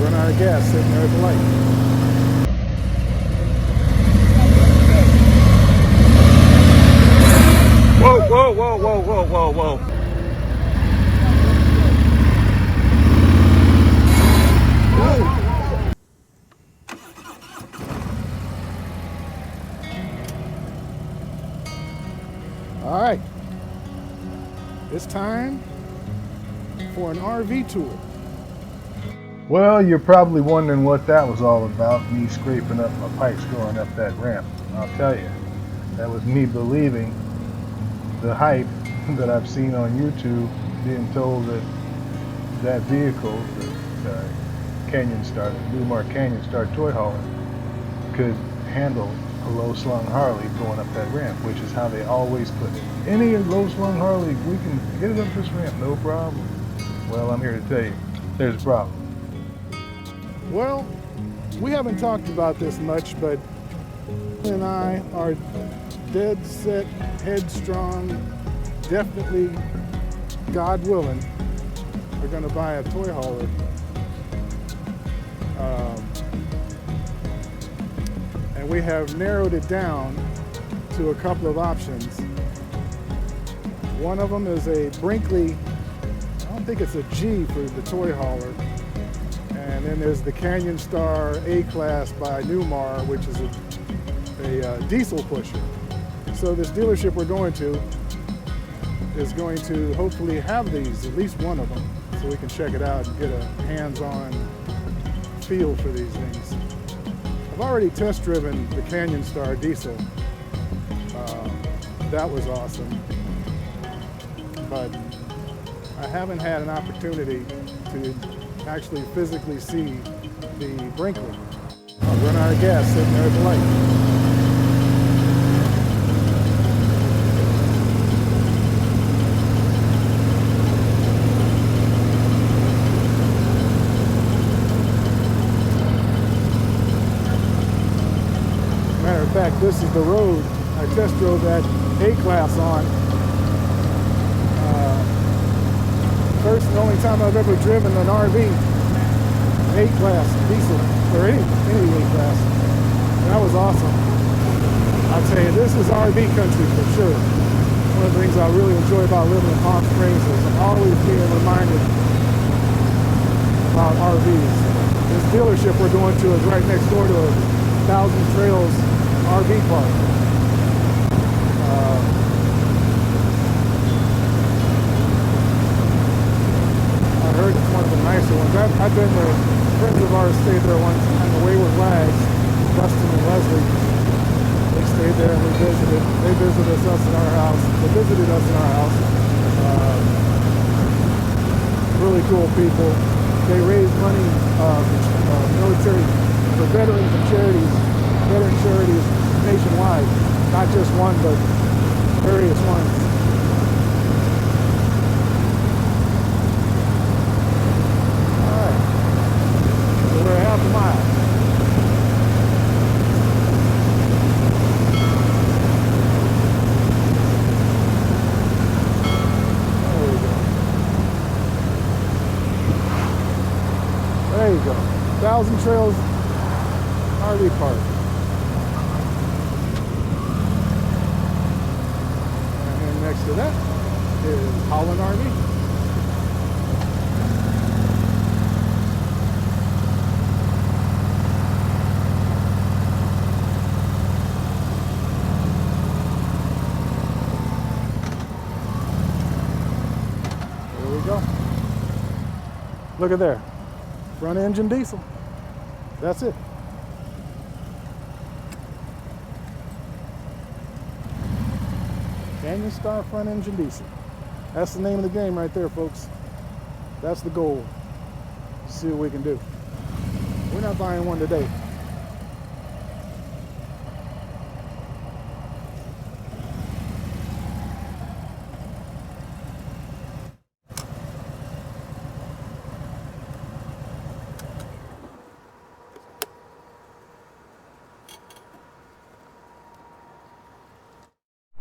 run out of gas sitting there at the light. Whoa, whoa, whoa, whoa, whoa, whoa, whoa. All right, it's time for an RV tour. Well, you're probably wondering what that was all about, me scraping up my pipes going up that ramp. I'll tell you, that was me believing the hype that I've seen on YouTube, being told that that vehicle, the Canyon Star, the Newmar Canyon Star toy hauler, could handle a low slung Harley going up that ramp, which is how they always put it. Any low slung Harley, we can get it up this ramp, no problem. Well, I'm here to tell you, there's a problem. Well, we haven't talked about this much, but and I are dead set, headstrong, definitely, God willing, we're going to buy a toy hauler. And we have narrowed it down to a couple of options. One of them is a Brinkley, I don't think it's a G for the toy hauler. And then there's the Canyon Star A-Class by Newmar, which is a diesel pusher. So this dealership we're going to is going to hopefully have these, at least one of them, so we can check it out and get a hands-on feel for these things. I've already test driven the Canyon Star diesel. That was awesome. But I haven't had an opportunity to actually physically see the Brinkley. I'll run out of gas sitting there at the light. Matter of fact, this is the road I test drove that A-Class on. First and only time I've ever driven an RV, A-Class diesel, or any A-Class. That was awesome. I'll tell you, this is RV country for sure. One of the things I really enjoy about living in Palm Springs is always being reminded about RVs. This dealership we're going to is right next door to a Thousand Trails RV park. I heard it's one of the nicer ones. I've been there. Friends of ours stayed there once on the Wayward Wags, Dustin and Leslie. They stayed there and we visited. They visited us in our house. They visited us in our house. Really cool people. They raise money for military, for veterans and charities, veteran charities nationwide. Not just one, but various ones. Half a mile. There you go. Thousand Trails RV Park. And then next to that is Holland RV. Look at there, front engine diesel. That's it. Canyon Star front engine diesel. That's the name of the game right there, folks. That's the goal. See what we can do. We're not buying one today.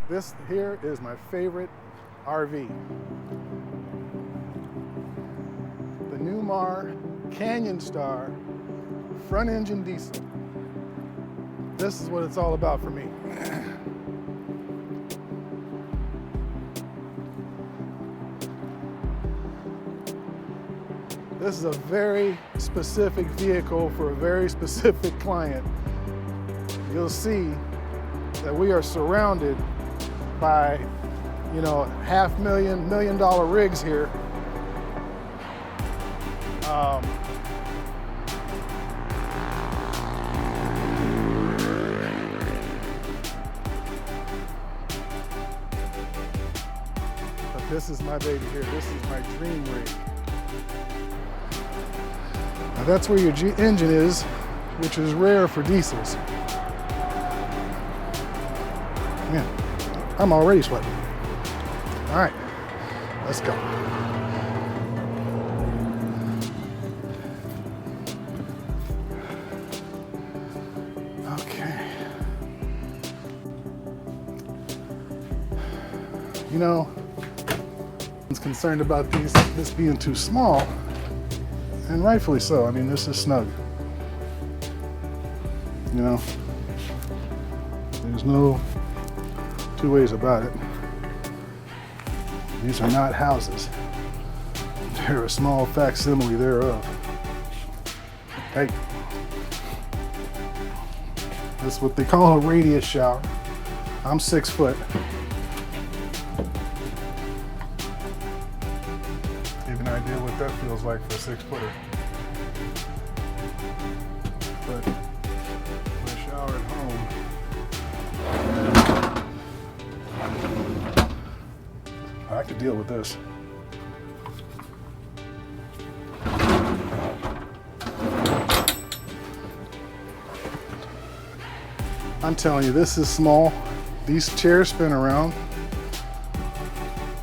This here is my favorite RV. The Newmar Canyon Star front engine diesel. This is what it's all about for me. This is a very specific vehicle for a very specific client. You'll see that we are surrounded by, you know, $500,000, $1 million rigs here. But this is my baby here. This is my dream rig. Now that's where your engine is, which is rare for diesels. Man, I'm already sweating. All right, let's go. Okay. You know, I was concerned about this being too small. And rightfully so. I mean, this is snug. You know, there's no two ways about it. These are not houses. They're a small facsimile thereof. Hey, that's what they call a radius shower. I'm 6 foot. Give you an idea what that feels like for a 6-footer. But for a shower at home, I could deal with this. I'm telling you, this is small. These chairs spin around.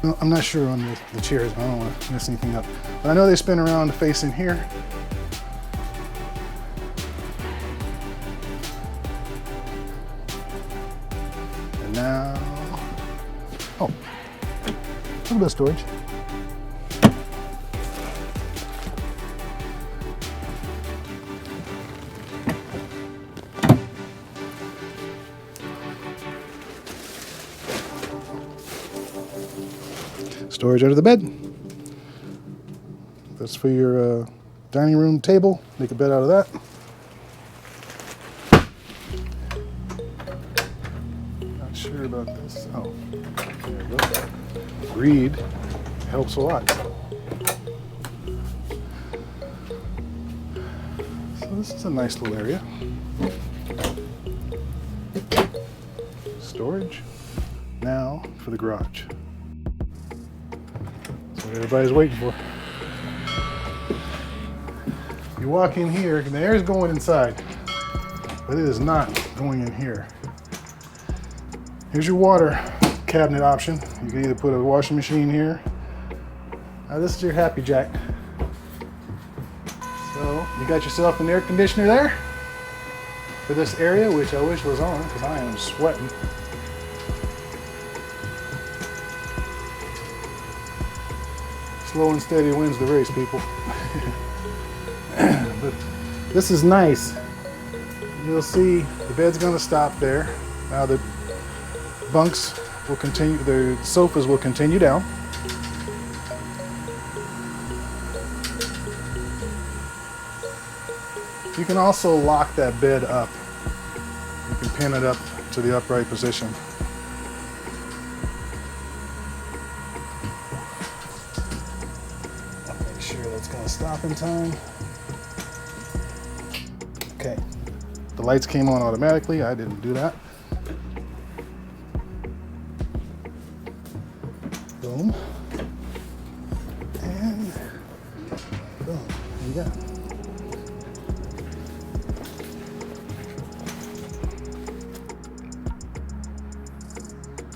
No, I'm not sure on the chairs. I don't want to mess anything up. But I know they spin around facing here. And now, oh, a little bit of storage. Storage under the bed. That's for your dining room table. Make a bed out of that. Not sure about this. Oh, there we go. Reed helps a lot. So this is a nice little area. Storage. Now for the garage. That's what everybody's waiting for. You walk in here, and the air is going inside, but it is not going in here. Here's your water cabinet option. You can either put a washing machine here. Now this is your happy jack. So you got yourself an air conditioner there for this area, which I wish was on because I am sweating. Slow and steady wins the race, people. But this is nice. You'll see the bed's going to stop there. Now the bunks will continue, the sofas will continue down. You can also lock that bed up. You can pin it up to the upright position. Make sure that's going to stop in time. Okay, the lights came on automatically. I didn't do that. Boom. And boom. There you go.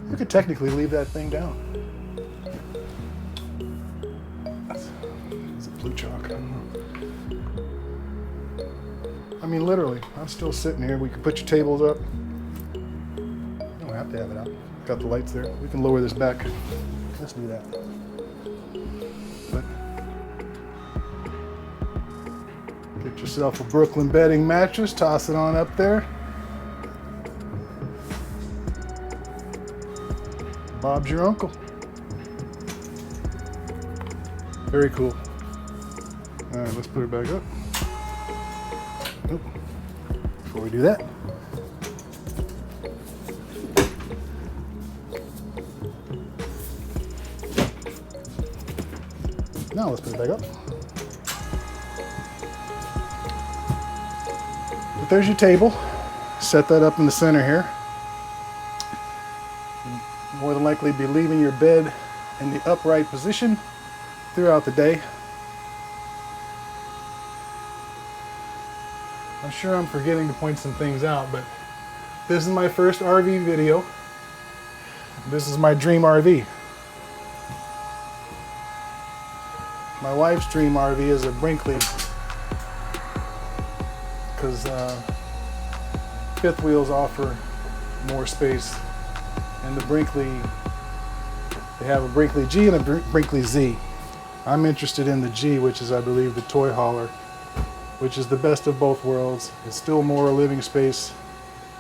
You could technically leave that thing down. Is it blue chalk? I don't know. I mean, literally, I'm still sitting here. We can put your tables up. You don't have to have it out. Got the lights there. We can lower this back. Let's do that. But yourself a Brooklyn bedding mattress, toss it on up there. Bob's your uncle. Very cool. All right, let's put it back up. Nope. Before we do that, now let's put it back up. But there's your table. Set that up in the center here. You'll more than likely be leaving your bed in the upright position throughout the day. I'm sure I'm forgetting to point some things out, but this is my first RV video. This is my dream RV. My wife's dream RV is a Brinkley, because fifth wheels offer more space, and the Brinkley, they have a Brinkley G and a Brinkley Z. I'm interested in the G, which is, I believe, the toy hauler, which is the best of both worlds. It's still more living space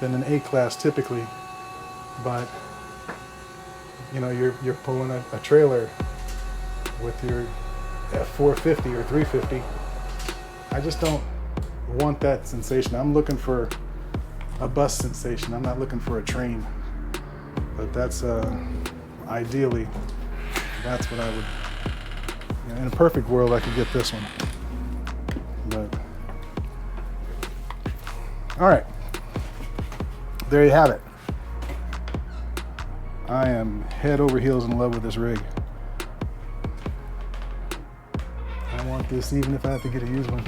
than an A-Class typically, but you know, you're pulling a trailer with your F450 or 350. I just don't want that sensation. I'm looking for a bus sensation. I'm not looking for a train. But that's ideally, that's what I would, you know, in a perfect world I could get this one. But all right, there you have it. I am head over heels in love with this rig. I want this even if I have to get a used one.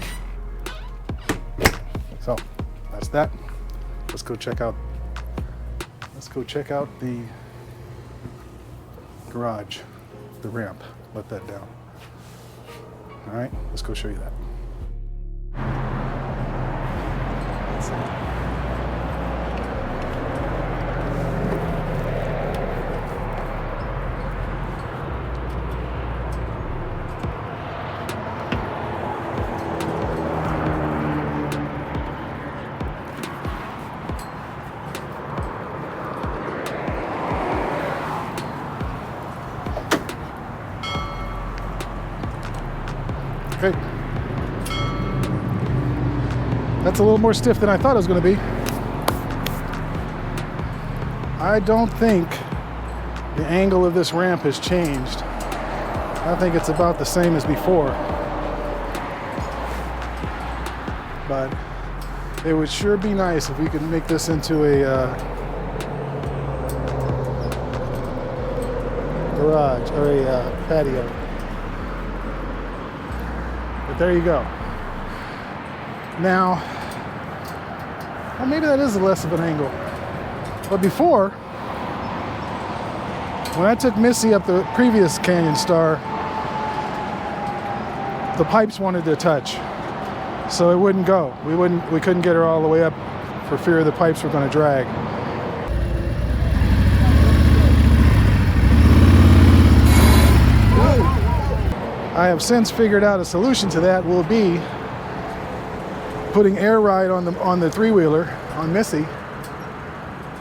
So that's that. Let's go check out the garage, the ramp. Let that down. All right, let's go show you that. Let's see. Okay. That's a little more stiff than I thought it was going to be. I don't think the angle of this ramp has changed. I think it's about the same as before. But it would sure be nice if we could make this into a garage or a patio. But there you go. Now, well, maybe that is less of an angle. But before, when I took Missy up the previous Canyon Star, the pipes wanted to touch, so it wouldn't go. We couldn't get her all the way up for fear the pipes were going to drag. I have since figured out a solution to that will be putting air ride on the three-wheeler on Missy.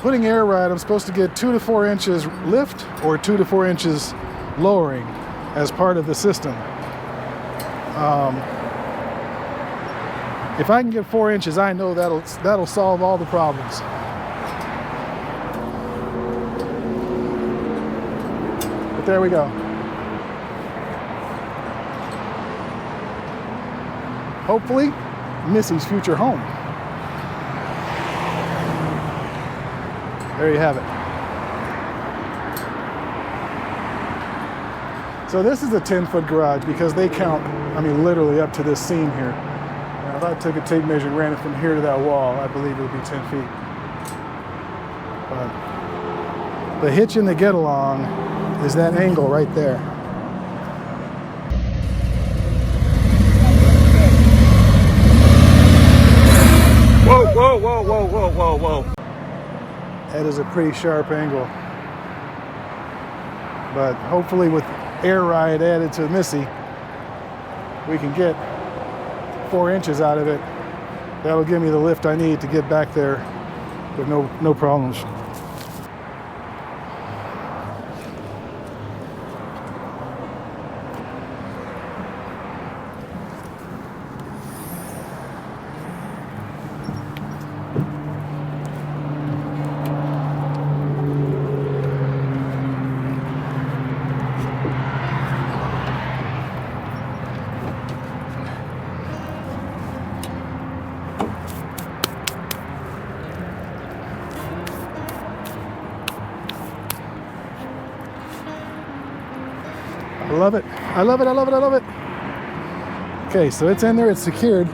Putting air ride, I'm supposed to get 2 to 4 inches lift or 2 to 4 inches lowering as part of the system. If I can get 4 inches, I know that'll solve all the problems. But there we go. Hopefully, Missy's future home. There you have it. So this is a 10-foot garage because they count, I mean, literally up to this seam here. Now, if I took a tape measure and ran it from here to that wall, I believe it would be 10 feet. But the hitch in the get-along is that angle right there. Whoa, whoa, whoa, whoa, whoa, whoa, whoa. That is a pretty sharp angle. But hopefully with air ride added to Missy, we can get 4 inches out of it. That'll give me the lift I need to get back there with no problems. I love it. I love it. I love it. I love it. Okay, so it's in there. It's secured.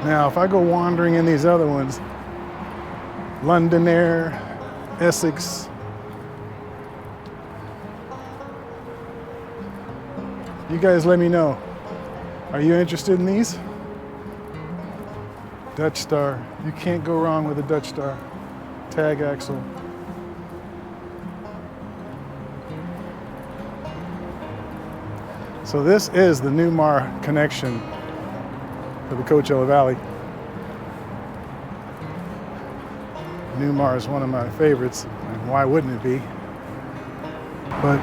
Now, if I go wandering in these other ones, Londonderry, Essex, you guys let me know. Are you interested in these? Dutch Star. You can't go wrong with a Dutch Star. Tag axle. So this is the Newmar connection for the Coachella Valley. Newmar is one of my favorites, and why wouldn't it be? But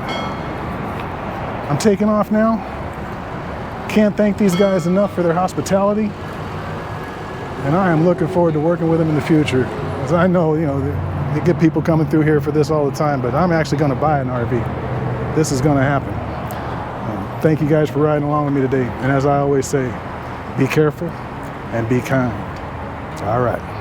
I'm taking off now. Can't thank these guys enough for their hospitality, and I am looking forward to working with them in the future. As I know, you know, they get people coming through here for this all the time, but I'm actually going to buy an RV. This is going to happen. Thank you guys for riding along with me today, and as I always say, be careful and be kind. All right.